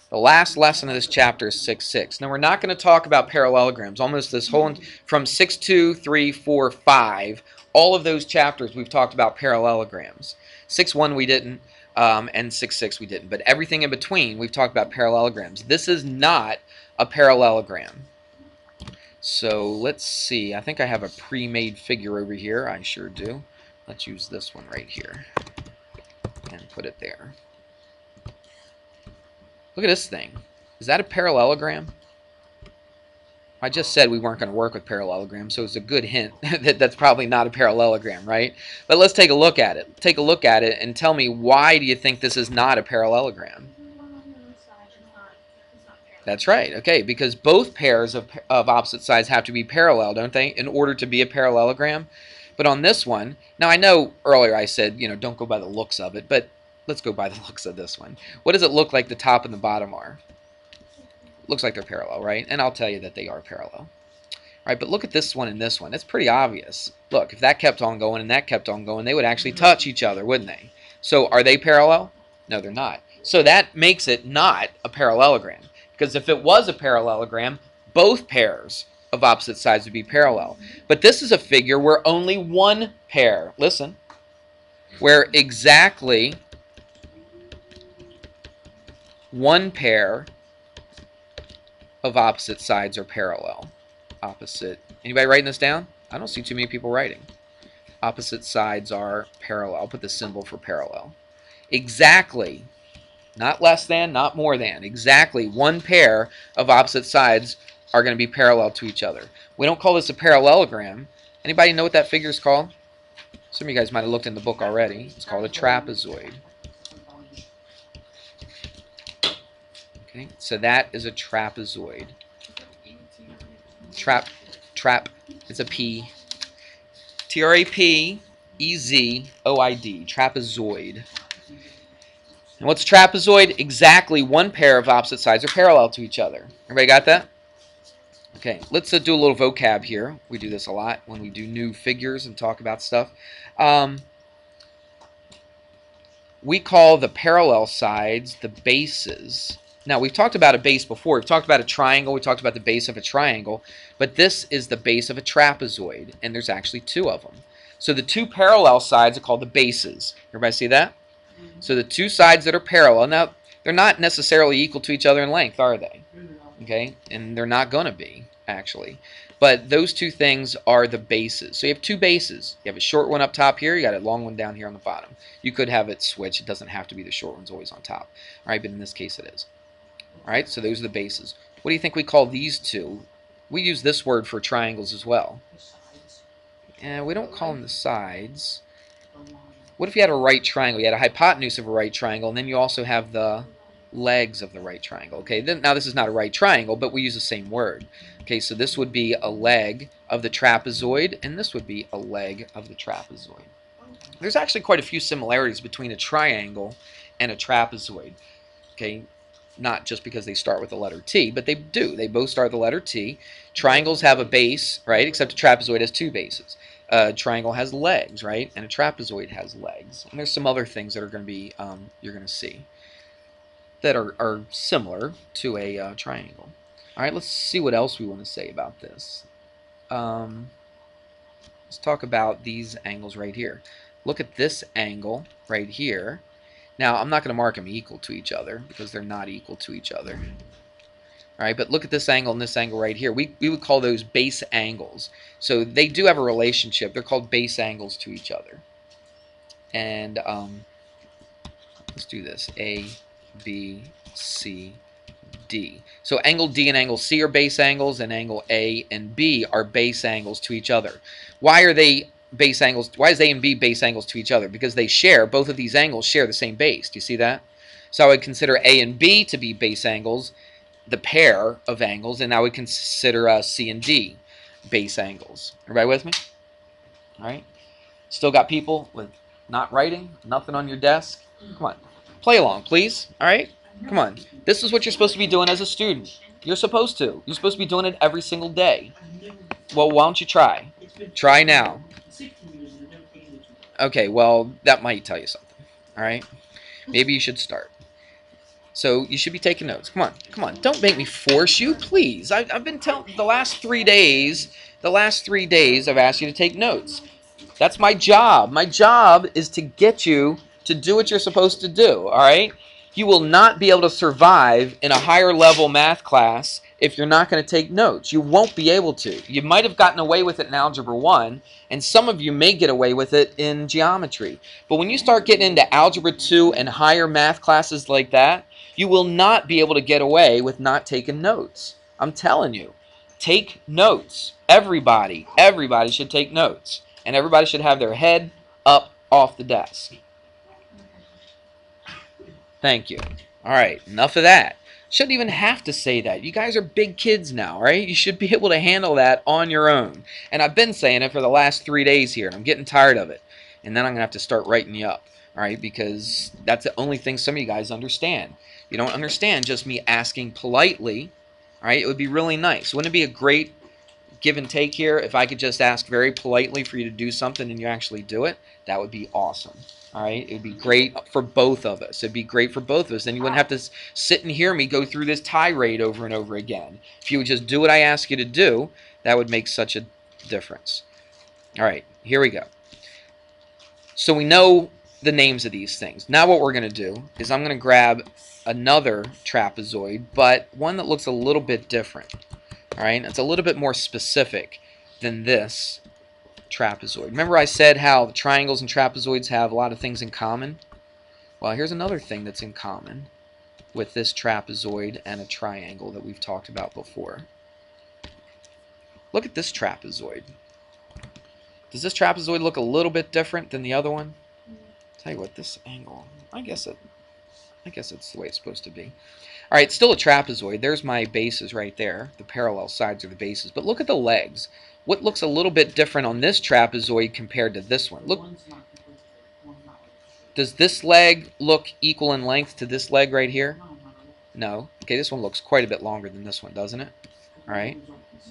The last lesson of this chapter is 6-6. Now, we're not going to talk about parallelograms. Almost this whole, from 6-2, 3, 4, 5, all of those chapters we've talked about parallelograms. 6-1 we didn't, and 6-6 we didn't. But everything in between, we've talked about parallelograms. This is not a parallelogram. So let's see. I think I have a pre-made figure over here. I sure do. Let's use this one right here and put it there. Look at this thing. Is that a parallelogram? I just said we weren't going to work with parallelograms, so it's a good hint that that's probably not a parallelogram, right? But let's take a look at it. Take a look at it and tell me, why do you think this is not a parallelogram? That's right. Okay, because both pairs of opposite sides have to be parallel, don't they, in order to be a parallelogram? But on this one, now I know earlier I said, don't go by the looks of it, but let's go by the looks of this one. What does it look like the top and the bottom are? Looks like they're parallel, right? And I'll tell you that they are parallel. All right, but look at this one and this one. It's pretty obvious. Look, if that kept on going and that kept on going, they would actually touch each other, wouldn't they? So are they parallel? No, they're not. So that makes it not a parallelogram. Because if it was a parallelogram, both pairs of opposite sides would be parallel. But this is a figure where only one pair, listen, where exactly one pair of opposite sides are parallel. Opposite. Anybody writing this down? I don't see too many people writing. Opposite sides are parallel. I'll put the symbol for parallel. Exactly. Not less than, not more than. Exactly one pair of opposite sides are going to be parallel to each other. We don't call this a parallelogram. Anybody know what that figure is called? Some of you guys might have looked in the book already. It's called a trapezoid. Okay, so that is a trapezoid. Trap, it's a P. T-R-A-P-E-Z-O-I-D, trapezoid. And what's a trapezoid? Exactly one pair of opposite sides are parallel to each other. Everybody got that? Okay, let's do a little vocab here. We do this a lot when we do new figures and talk about stuff. We call the parallel sides the bases. Now, we've talked about a base before. We've talked about a triangle. We talked about the base of a triangle. But this is the base of a trapezoid, and there's actually two of them. So the two parallel sides are called the bases. Everybody see that? So the two sides that are parallel, now they're not necessarily equal to each other in length, are they? Okay, and they're not going to be, actually. But those two things are the bases. So you have two bases. You have a short one up top here, you got a long one down here on the bottom. You could have it switch. It doesn't have to be the short one's always on top. All right, but in this case it is. All right, so those are the bases. What do you think we call these two? We use this word for triangles as well. And we don't call them the sides. What if you had a right triangle? You had a hypotenuse of a right triangle, and then you also have the legs of the right triangle. Okay, now this is not a right triangle, but we use the same word. Okay, so this would be a leg of the trapezoid, and this would be a leg of the trapezoid. There's actually quite a few similarities between a triangle and a trapezoid. Okay, not just because they start with the letter T, but they do. They both start with the letter T. Triangles have a base, right, except a trapezoid has two bases. A triangle has legs, right? And a trapezoid has legs. And there's some other things that are going to be, you're going to see, that are similar to a triangle. All right, let's see what else we want to say about this. Let's talk about these angles right here. Look at this angle right here. Now, I'm not going to mark them equal to each other because they're not equal to each other. All right, but look at this angle and this angle right here. We would call those base angles. So they do have a relationship. They're called base angles to each other. And let's do this. A, B, C, D. So angle D and angle C are base angles, and angle A and B are base angles to each other. Why are they base angles? Why is A and B base angles to each other? Because they share, both of these angles share the same base. Do you see that? So I would consider A and B to be base angles, the pair of angles, and I would consider C and D base angles. Everybody with me? All right. Still got people with not writing, nothing on your desk? Come on. Play along, please. All right? Come on. This is what you're supposed to be doing as a student. You're supposed to. You're supposed to be doing it every single day. Well, why don't you try? Try now. Okay, well, that might tell you something. All right? Maybe you should start. So you should be taking notes. Come on, come on. Don't make me force you, please. I've been telling the last 3 days. The last 3 days, I've asked you to take notes. That's my job. My job is to get you to do what you're supposed to do. All right. You will not be able to survive in a higher level math class if you're not going to take notes. You won't be able to. You might have gotten away with it in Algebra 1, and some of you may get away with it in geometry. But when you start getting into Algebra 2 and higher math classes like that, you will not be able to get away with not taking notes. I'm telling you. Take notes. Everybody should take notes. And everybody should have their head up off the desk. Thank you. All right, enough of that. Shouldn't even have to say that. You guys are big kids now, right? You should be able to handle that on your own. And I've been saying it for the last 3 days here, and I'm getting tired of it. And then I'm going to have to start writing you up, all right? Because that's the only thing some of you guys understand. You don't understand just me asking politely, all right? It would be really nice. Wouldn't it be a great give and take here if I could just ask very politely for you to do something and you actually do it? That would be awesome. All right, it would be great for both of us. It'd be great for both of us. Then you wouldn't have to sit and hear me go through this tirade over and over again. If you would just do what I ask you to do, that would make such a difference. All right, here we go. So we know the names of these things. Now what we're going to do is I'm going to grab another trapezoid, but one that looks a little bit different. All right, it's a little bit more specific than this trapezoid. Remember I said how the triangles and trapezoids have a lot of things in common? Well, here's another thing that's in common with this trapezoid and a triangle that we've talked about before. Look at this trapezoid. Does this trapezoid look a little bit different than the other one? Tell you what, this angle, I guess it's the way it's supposed to be. All right, still a trapezoid. There's my bases right there. The parallel sides are the bases. But look at the legs. What looks a little bit different on this trapezoid compared to this one? Look, does this leg look equal in length to this leg right here? No. Okay, this one looks quite a bit longer than this one, doesn't it? All right.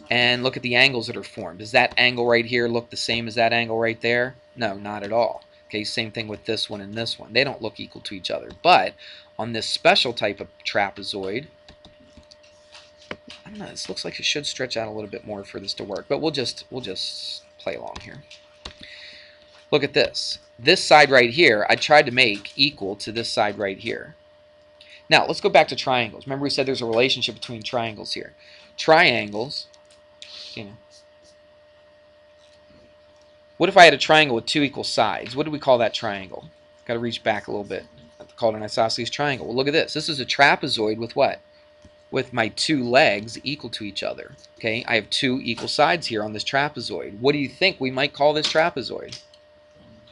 And look at the angles that are formed. Does that angle right here look the same as that angle right there? No, not at all. Okay, same thing with this one and this one. They don't look equal to each other. But on this special type of trapezoid, I don't know, this looks like it should stretch out a little bit more for this to work, but we'll just play along here. Look at this. This side right here, I tried to make equal to this side right here. Now, let's go back to triangles. Remember we said there's a relationship between triangles here. Triangles, what if I had a triangle with two equal sides? What do we call that triangle? Got to reach back a little bit. I call it an isosceles triangle. Well, look at this. This is a trapezoid with what? With my two legs equal to each other. Okay, I have two equal sides here on this trapezoid. What do you think we might call this trapezoid?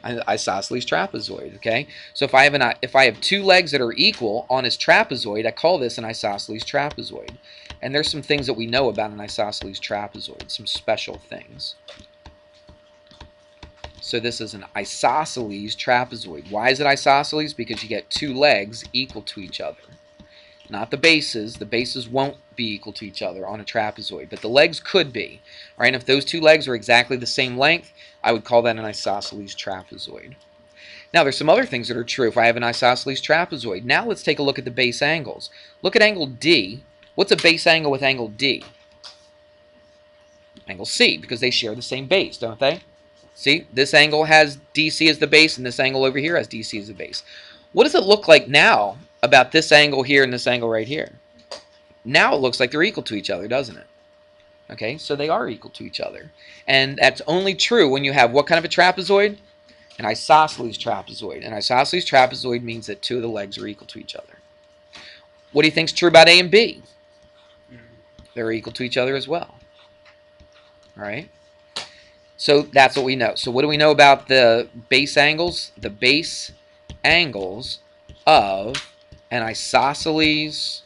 An isosceles trapezoid. Okay, so if I have two legs that are equal on this trapezoid, I call this an isosceles trapezoid. And there's some things that we know about an isosceles trapezoid, some special things. So this is an isosceles trapezoid. Why is it isosceles? Because you get two legs equal to each other. Not the bases. The bases won't be equal to each other on a trapezoid, but the legs could be. All right, and if those two legs are exactly the same length, I would call that an isosceles trapezoid. Now, there's some other things that are true if I have an isosceles trapezoid. Now let's take a look at the base angles. Look at angle D. What's a base angle with angle D? Angle C, because they share the same base, don't they? See, this angle has DC as the base, and this angle over here has DC as the base. What does it look like now about this angle here and this angle right here? Now it looks like they're equal to each other, doesn't it? Okay, so they are equal to each other. And that's only true when you have what kind of a trapezoid? An isosceles trapezoid. An isosceles trapezoid means that two of the legs are equal to each other. What do you think is true about A and B? They're equal to each other as well. All right? So that's what we know. So what do we know about the base angles? The base angles of an isosceles,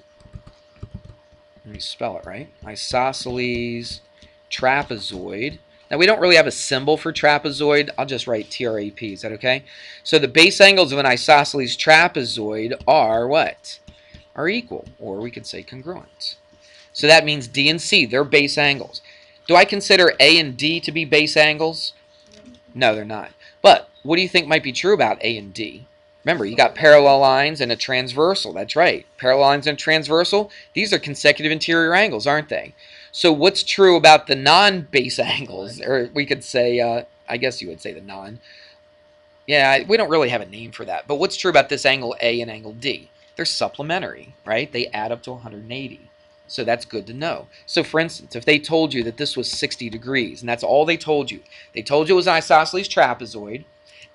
let me spell it right, isosceles trapezoid. Now we don't really have a symbol for trapezoid. I'll just write TRAP. Is that okay? So the base angles of an isosceles trapezoid are what? Are equal, or we could say congruent. So that means D and C, they're base angles. Do I consider A and D to be base angles? No, they're not. But what do you think might be true about A and D? Remember, you got parallel lines and a transversal. That's right. Parallel lines and transversal, these are consecutive interior angles, aren't they? So what's true about the non-base angles? Or we could say, I guess you would say the non. Yeah, we don't really have a name for that. But what's true about this angle A and angle D? They're supplementary, right? They add up to 180. So that's good to know. So for instance, if they told you that this was 60 degrees, and that's all they told you it was an isosceles trapezoid,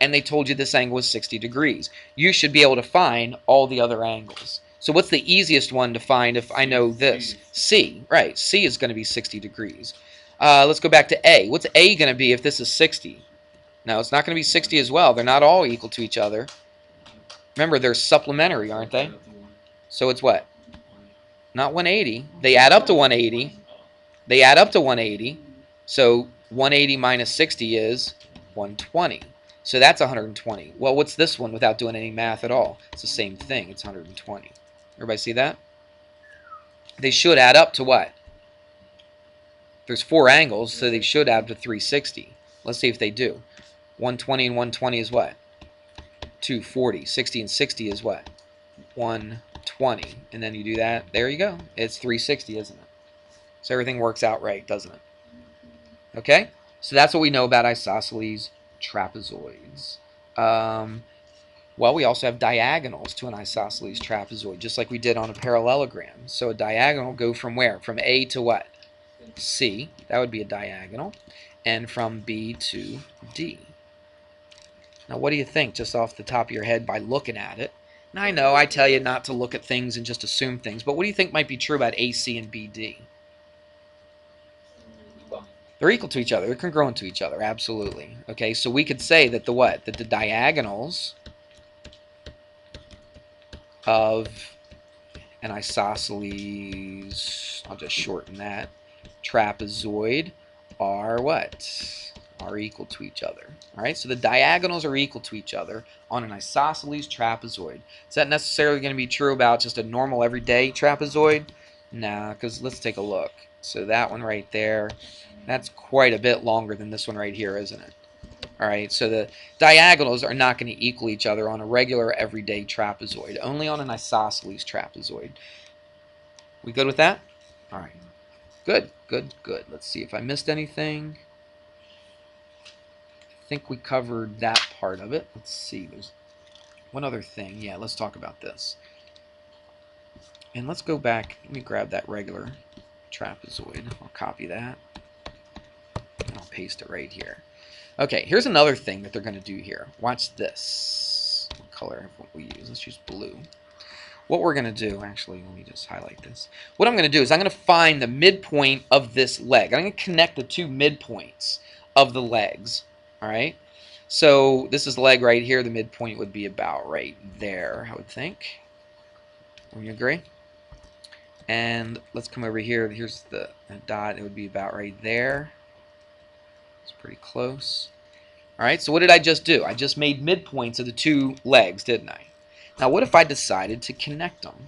and they told you this angle was 60 degrees, you should be able to find all the other angles. So what's the easiest one to find if I know this? C, right. C is going to be 60 degrees. Let's go back to A. What's A going to be if this is 60? No, it's not going to be 60 as well. They're not all equal to each other. Remember, they're supplementary, aren't they? So it's what? Not 180. They add up to 180. They add up to 180. So 180 minus 60 is 120. So that's 120. Well, what's this one without doing any math at all? It's the same thing. It's 120. Everybody see that? They should add up to what? There's 4 angles, so they should add to 360. Let's see if they do. 120 and 120 is what? 240. 60 and 60 is what? 120. And then you do that. There you go. It's 360, isn't it? So everything works out right, doesn't it? Okay? So that's what we know about isosceles trapezoids. Well, we also have diagonals to an isosceles trapezoid, just like we did on a parallelogram. So a diagonal go from where? From A to what? C. That would be a diagonal. And from B to D. Now, what do you think just off the top of your head by looking at it? Now, I know I tell you not to look at things and just assume things, but what do you think might be true about AC and BD? They're equal to each other. They're congruent to each other. Absolutely. Okay, so we could say that the what? That the diagonals of an isosceles, I'll just shorten that, trapezoid are what? Are equal to each other. All right, so the diagonals are equal to each other on an isosceles trapezoid. Is that necessarily going to be true about just a normal everyday trapezoid? Nah, because let's take a look. So that one right there, that's quite a bit longer than this one right here, isn't it? All right, so the diagonals are not going to equal each other on a regular everyday trapezoid, only on an isosceles trapezoid. We good with that? All right. Good, good, good. Let's see if I missed anything. I think we covered that part of it. Let's see. There's one other thing. Yeah, let's talk about this. And let's go back. Let me grab that regular trapezoid. I'll copy that. And I'll paste it right here. Okay, here's another thing that they're going to do here. Watch this. What color what we use? Let's use blue. What we're going to do, actually, let me just highlight this. What I'm going to do is I'm going to find the midpoint of this leg. I'm going to connect the 2 midpoints of the legs. All right? So this is the leg right here. The midpoint would be about right there, I would think. Would you agree? And let's come over here. Here's the dot. It would be about right there. It's pretty close. All right, so what did I just do? I just made midpoints of the 2 legs, didn't I? Now, what if I decided to connect them?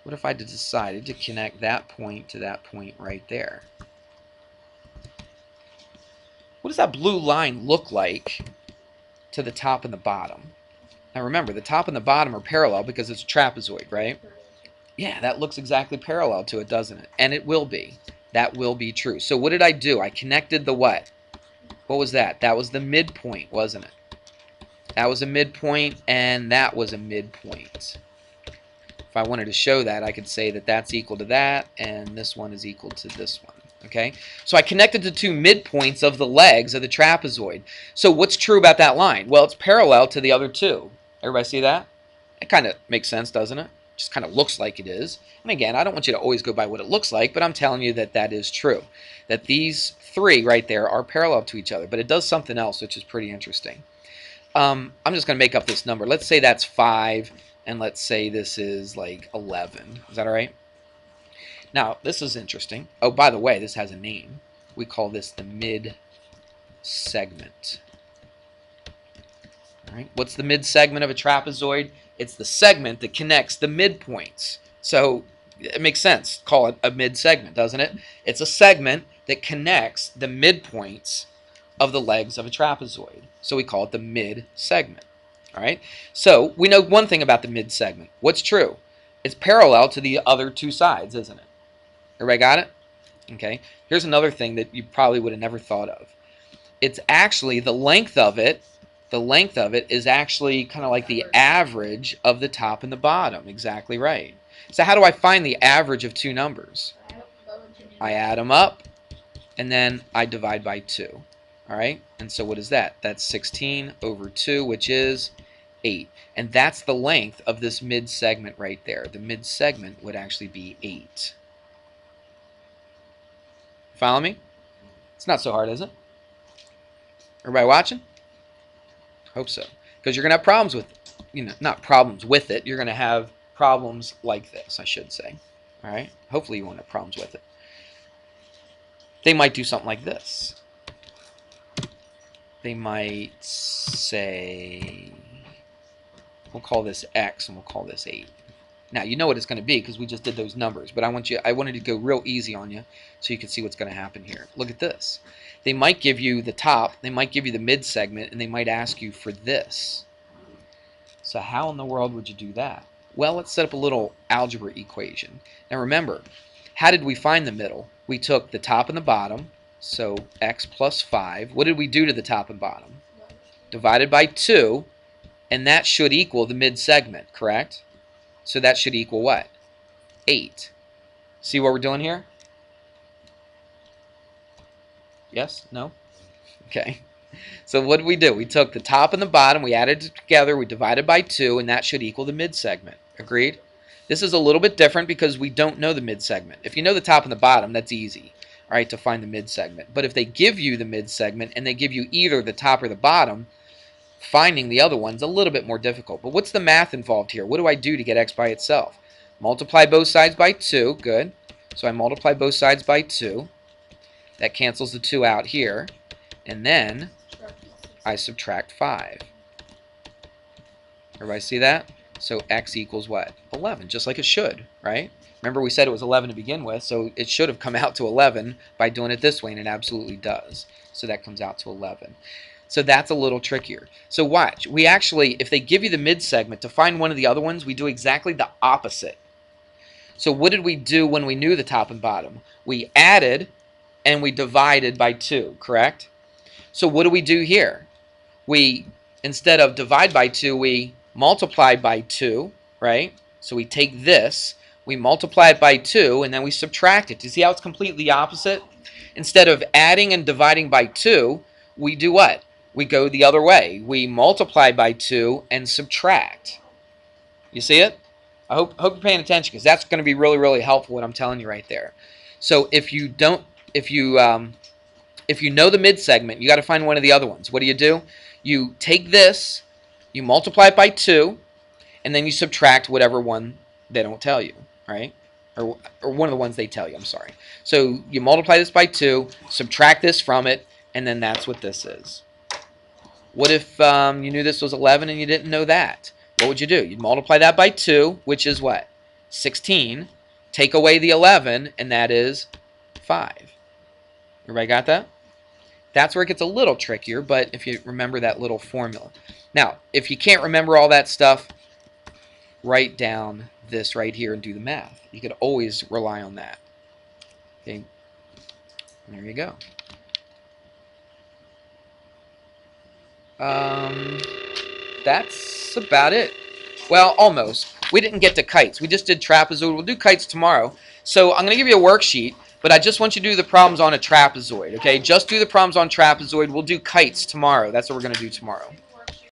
What if I decided to connect that point to that point right there? What does that blue line look like to the top and the bottom? Now, remember, the top and the bottom are parallel because it's a trapezoid, right? Yeah, that looks exactly parallel to it, doesn't it? And it will be. That will be true. So what did I do? I connected the what? What was that? That was the midpoint, wasn't it? That was a midpoint, and that was a midpoint. If I wanted to show that, I could say that that's equal to that, and this one is equal to this one. Okay? So I connected the 2 midpoints of the legs of the trapezoid. So what's true about that line? Well, it's parallel to the other 2. Everybody see that? It kind of makes sense, doesn't it? Just kind of looks like it is. And again, I don't want you to always go by what it looks like, but I'm telling you that that is true. That these 3 right there are parallel to each other. But it does something else, which is pretty interesting. I'm just going to make up this number. Let's say that's 5, and let's say this is like 11. Is that all right? Now, this is interesting. Oh, by the way, this has a name. We call this the mid-segment. All right. What's the mid-segment of a trapezoid? It's the segment that connects the midpoints. So it makes sense. Call it a mid-segment, doesn't it? It's a segment that connects the midpoints of the legs of a trapezoid. So we call it the mid-segment. All right. So we know one thing about the mid-segment. What's true? It's parallel to the other two sides, isn't it? Everybody got it? Okay. Here's another thing that you probably would have never thought of. It's actually the length of it. The length of it is actually kind of like the average of the top and the bottom. Exactly right. So how do I find the average of two numbers? I add them up, and then I divide by 2. All right? And so what is that? That's 16 over 2, which is 8. And that's the length of this mid-segment right there. The mid-segment would actually be 8. Follow me? It's not so hard, is it? Everybody watching? Hope so. Because you're going to have problems with, not problems with it. You're going to have problems like this, I should say. All right? Hopefully you won't have problems with it. They might do something like this. They might say, we'll call this X and we'll call this 8. Now, you know what it's going to be because we just did those numbers, but I wanted to go real easy on you so you can see what's going to happen here. Look at this. They might give you the top, they might give you the mid segment, and they might ask you for this. So how in the world would you do that? Well, let's set up a little algebra equation. Now remember, how did we find the middle? We took the top and the bottom, so x plus 5. What did we do to the top and bottom? Divided by 2, and that should equal the mid segment, correct? So that should equal what? 8. See what we're doing here? Yes? No? Okay. So what did we do? We took the top and the bottom, we added it together, we divided by 2, and that should equal the mid-segment. Agreed? This is a little bit different because we don't know the mid-segment. If you know the top and the bottom, that's easy, all right, to find the mid-segment. But if they give you the mid-segment and they give you either the top or the bottom, finding the other one's a little bit more difficult. But what's the math involved here? What do I do to get x by itself? Multiply both sides by 2. Good. So I multiply both sides by 2. That cancels the 2 out here. And then I subtract 5. Everybody see that? So x equals what? 11, just like it should, right? Remember we said it was 11 to begin with, so it should have come out to 11 by doing it this way, and it absolutely does. So that comes out to 11. So that's a little trickier. So watch. We actually, if they give you the mid-segment, to find one of the other ones, we do exactly the opposite. So what did we do when we knew the top and bottom? We added and we divided by 2, correct? So what do we do here? We, instead of divide by 2, we multiply by 2, right? So we take this, we multiply it by 2, and then we subtract it. Do you see how it's completely opposite? Instead of adding and dividing by 2, we do what? We go the other way. We multiply by 2 and subtract. You see it? I hope you're paying attention because that's going to be really, really helpful what I'm telling you right there. So if you know the mid-segment, you got to find one of the other ones. What do? You take this, you multiply it by 2, and then you subtract whatever one they don't tell you, right? Or one of the ones they tell you, I'm sorry. So you multiply this by 2, subtract this from it, and then that's what this is. What if you knew this was 11 and you didn't know that? What would you do? You'd multiply that by 2, which is what? 16. Take away the 11, and that is 5. Everybody got that? That's where it gets a little trickier, but if you remember that little formula. Now, if you can't remember all that stuff, write down this right here and do the math. You could always rely on that. Okay, there you go. That's about it. Well, almost. We didn't get to kites. We just did trapezoid. We'll do kites tomorrow. So I'm going to give you a worksheet, but I just want you to do the problems on a trapezoid, okay? Just do the problems on trapezoid. We'll do kites tomorrow. That's what we're going to do tomorrow.